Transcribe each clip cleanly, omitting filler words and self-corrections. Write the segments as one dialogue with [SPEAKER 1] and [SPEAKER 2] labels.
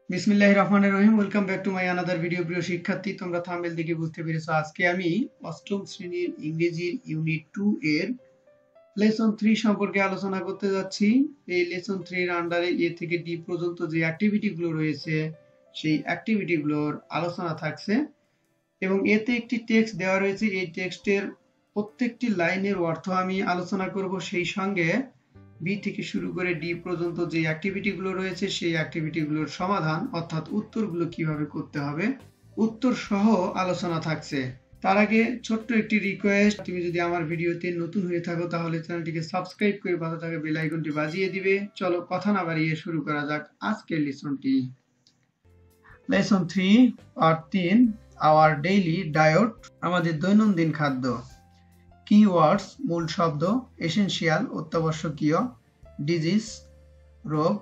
[SPEAKER 1] বিসমিল্লাহির রহমানির রহিম। Welcome back to my another video. প্রিয় শিক্ষার্থী, তোমরা থাম্বনেল দেখে বুঝতে পেরেছো আজকে আমি অষ্টম শ্রেণীর ইংরেজির ইউনিট 2 এর লেসন 3 সম্পর্কে আলোচনা করতে যাচ্ছি। এই লেসন 3 এর আন্ডারে এ থেকে ডি পর্যন্ত যে অ্যাক্টিভিটিগুলো রয়েছে সেই অ্যাক্টিভিটিগুলোর আলোচনা থাকছে এবং এতে একটি টেক্সট দেওয়া রয়েছে। এই টেক্সটের প্রত্যেকটি লাইনের অর্থ আমি আলোচনা করব, সেই সঙ্গে বি থেকে শুরু করে ডি পর্যন্ত যে অ্যাক্টিভিটিগুলো রয়েছে সেই অ্যাক্টিভিটিগুলোর সমাধান অর্থাৎ উত্তরগুলো কিভাবে করতে হবে উত্তর সহ আলোচনা থাকছে। তার আগে ছোট্ট একটি রিকোয়েস্ট, তুমি যদি আমার ভিডিওতে নতুন হয়ে থাকো তাহলে চ্যানেলটিকে সাবস্ক্রাইব করে পাশে থাকা বেল আইকনটি বাজিয়ে দিবে। চলো কথা না বাড়িয়ে শুরু করা যাক আজকের লেসনটি। Lesson 3 part 3, our daily diet, আমাদের দৈনন্দিন খাদ্য। কিওয়ার্ডস মূল শব্দ, এসেনশিয়াল অত্যাবশ্যকীয়, ডিজিজ রোগ,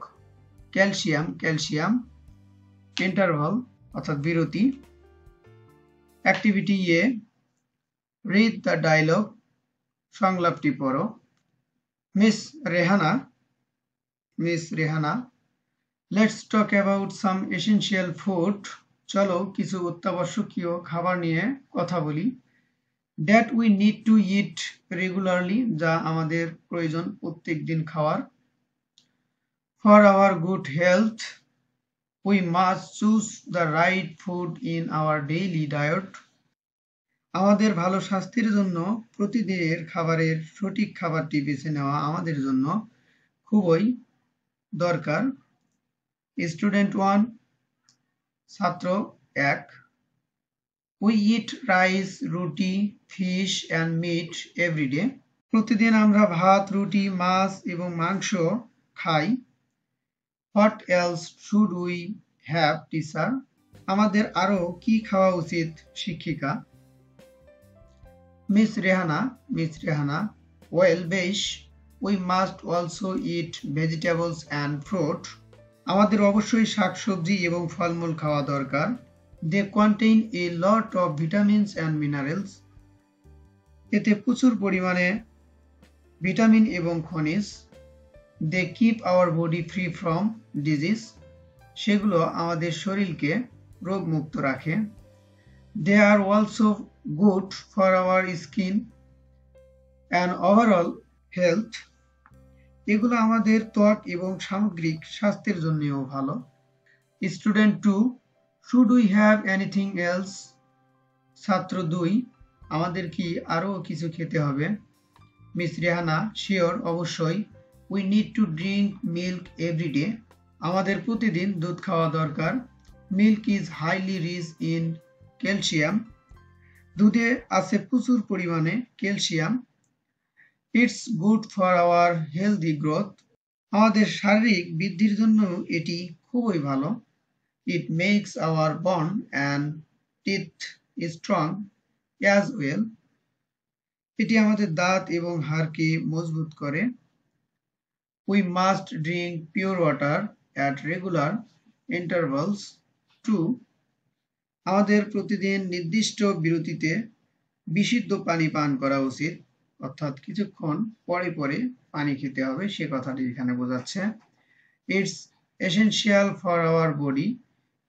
[SPEAKER 1] ক্যালসিয়াম ক্যালসিয়াম, ইন্টারভাল অর্থাৎ বিরতি। Activity A, read the dialogue, সংলাপটি পড়ো। Miss Rehana, let's talk about some essential food, চলো কিছু অত্যাবশ্যকীয় খাবার নিয়ে কথা বলি। That we need to eat regularly, যা আমাদের প্রয়োজন প্রত্যেক দিন খাওয়ার। For our good health we must choose the right food in our daily diet, আমাদের ভালো স্বাস্থ্যের জন্য প্রতিদিনের খাবারের সঠিক খাবারটি বেছে নেওয়া আমাদের জন্য খুবই দরকার। স্টুডেন্ট 1, ছাত্র 1, we eat rice, roti, fish and meat every day, প্রতিদিন আমরা ভাত, রুটি, মাছ এবং মাংস খাই। What else should we have teacher, আমাদের আরো কি খাওয়া উচিত শিক্ষিকা। মিস রেহানা, ওয়েল বেশ, we must also eat vegetables and fruit, আমাদের অবশ্যই শাকসবজি এবং ফলমূল খাওয়া দরকার। They contain a lot of vitamins and minerals, এতে প্রচুর পরিমাণে ভিটামিন এবং খনিজ। They keep our body free from disease, সেগুলো আমাদের শরীরকে রোগমুক্ত রাখে। They are also good for our skin and overall health, এগুলো আমাদের ত্বক এবং সামগ্রিক স্বাস্থ্যের জন্যও ভালো। Student 2, should we have anything else, ছাত্র 2, আমাদের কি আরো কিছু খেতে হবে। মিস রেহানা, শিওর অবশ্যই। We need to drink milk every day, আমাদের প্রতিদিন দুধ খাওয়া দরকার। Milk is highly rich in calcium, দুধে আছে প্রচুর পরিমাণে calcium. It's good for our healthy growth, আমাদের শারীরিক বৃদ্ধির জন্য এটি খুবই ভালো। It makes our bone and teeth strong as well, এটি আমাদের দাঁত এবং হাড়কে মজবুত করে। We must drink pure water at regular intervals to, আমাদের প্রতিদিন নির্দিষ্ট বিরতিতে বিশুদ্ধ পানি পান করা উচিত, অর্থাৎ কিছুক্ষণ পরে পরে পানি খেতে হবে সে কথাটি এখানে বোঝাচ্ছে। It's essential for our body,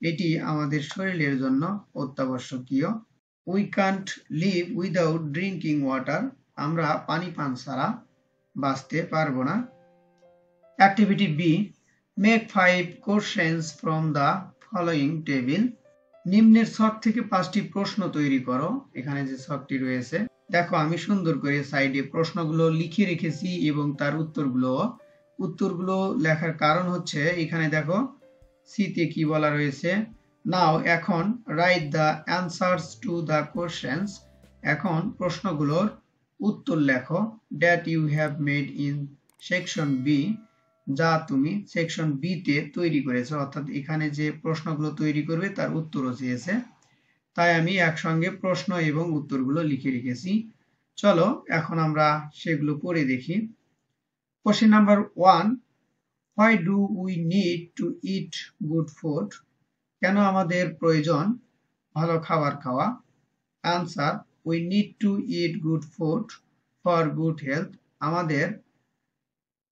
[SPEAKER 1] এটি আমাদের শরীরের জন্য অত্যাবশ্যকীয়। We can't live without drinking water, আমরা পানি পান ছাড়া বাঁচতে পারবো না। Activity B, make 5 questions from the following table, নিম্নের ছক থেকে 5টি প্রশ্ন তৈরি করো। এখানে যে ছকটি রয়েছে দেখো, আমি সুন্দর করে সাইডে প্রশ্নগুলো লিখে রেখেছি এবং তার উত্তরগুলো লেখার কারণ হচ্ছে এখানে দেখো সিতে কি বলা রয়েছে। নাও এখন write the answers to the questions, এখন প্রশ্নগুলোর উত্তর লেখো। That you have made in section B, যা তুমি সেকশন বি তে তৈরি করেছো, অর্থাৎ এখানে যে প্রশ্নগুলো তৈরি করবে তার উত্তরও চেয়েছে, তাই আমি একসঙ্গে প্রশ্ন এবং উত্তরগুলো লিখে রেখেছি। চলো এখন আমরা সেগুলো পড়ে দেখি। Question number 1, why do we need to it good food, কেন আমাদের প্রয়োজন ভালো খাবার খাওয়া। Answer, we need to it good food for good health, আমাদের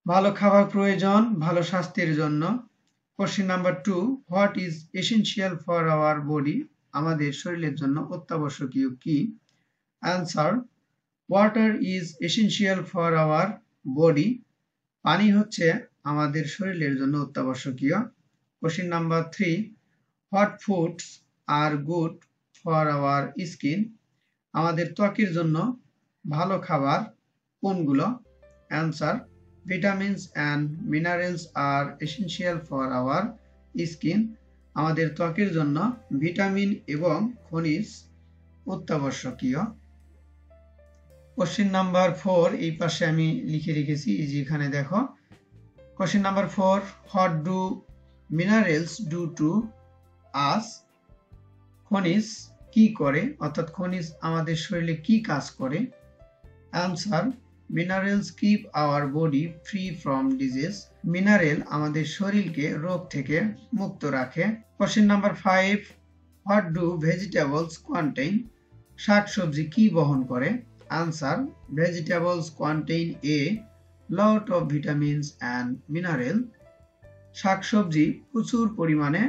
[SPEAKER 1] ভালো খাবার প্রয়োজন ভালো স্বাস্থ্যের জন্য। Question number 2, what is essential for our body? আমাদের শরীরের জন্য অত্যাবশ্যকীয় কি? Answer, water is essential for our body. পানি হচ্ছে আমাদের শরীরের জন্য অত্যাবশ্যকীয়। Question number 3, what foods R good for our skin? আমাদের ত্বকের জন্য ভালো খাবার কোনগুলো? Answer, vitamins and minerals are essential for our skin. আমাদের ত্বকের জন্য ভিটামিন এবং খনিজ অত্যাবশ্যকীয়। কোশ্চেন নাম্বার 4 এই পাশে আমি লিখে রেখেছি, এই যে এখানে দেখো। Question number 4, what do minerals do to us? খনিজ কি করে, অর্থাৎ খনিজ আমাদের শরীরে কি কাজ করে? Answer, minerals keep our body free from disease. Mineral আমাদের শরীরকে রোগ থেকে মুক্ত রাখে। Question number 5, what do vegetables contain? শাকসবজি কি বহন করে? Answer, vegetables contain a lot of vitamins and mineral. শাকসবজি প্রচুর পরিমাণে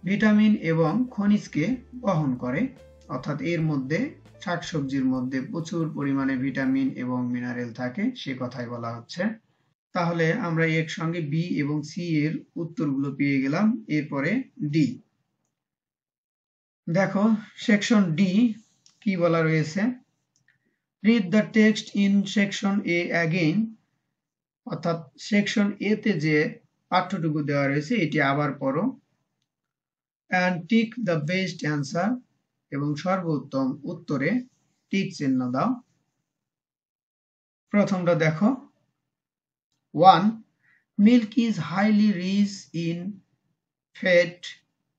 [SPEAKER 1] ভিটামিন এবং খনিজকে বহন করে, অর্থাৎ এর মধ্যে শাকসবজির মধ্যে প্রচুর পরিমাণে ভিটামিন এবং মিনারেল থাকে, সে কথাই বলা হচ্ছে। তাহলে আমরা এর সঙ্গে বি এবং সি এর উত্তরগুলো পেয়ে গেলাম। এরপরে ডি দেখো, সেকশন ডি কি বলা রয়েছে। Read the text in section A again, অর্থাৎ সেকশন এ তে যে পাঠ্যটুকু দেওয়া রয়েছে এটি আবার পড়ো। And tick the best answer, এবং সর্বোত্তম উত্তরে টিক চিহ্ন দাও। প্রথমটা দেখো, 1, milk is highly rich in fat,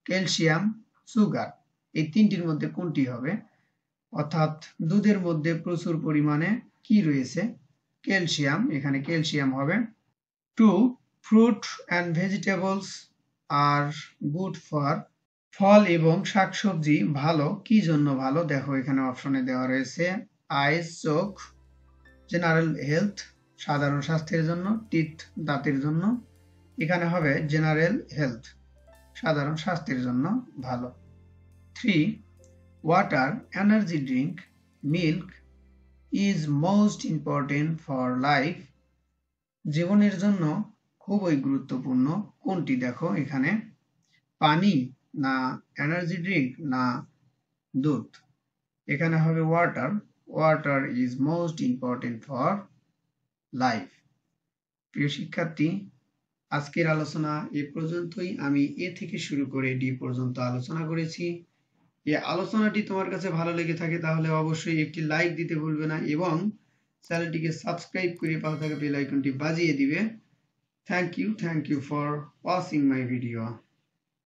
[SPEAKER 1] calcium, sugar. এই তিনটির মধ্যে কোনটি হবে? অর্থাৎ দুধের মধ্যে প্রচুর পরিমাণে কি রয়েছে? ক্যালসিয়াম, এখানে ক্যালসিয়াম হবে। 2, fruit and vegetables are good for, ফল এবং শাকসবজি ভালো, কি জন্য ভালো? দেখো এখানে অপশনে দেওয়া রয়েছে আইস, চোখ, জেনারেল হেলথ, সাধারণ স্বাস্থ্যের জন্য, টিথ, দাঁতের জন্য। এখানে হবে জেনারেল হেলথ, সাধারণ স্বাস্থ্যের জন্য ভালো। 3, water, energy drink, milk is most important for life, জীবনের জন্য খুবই গুরুত্বপূর্ণ। কোনটি? দেখো এখানে পানি না এনার্জি ড্রিঙ্ক না দুধ? এখানে হবে water, water is most important for life. প্রিয় শিক্ষার্থী, আজকের আলোচনা এ পর্যন্তই। আমি এ থেকে শুরু করে ডি পর্যন্ত আলোচনা করেছি। এই আলোচনাটি তোমার কাছে ভালো লেগে থাকে তাহলে অবশ্যই একটি লাইক দিতে ভুলবে না এবং চ্যানেলটিকে সাবস্ক্রাইব করে পাশে থাকা বেল আইকনটি বাজিয়ে দিবে। Thank you for watching my video.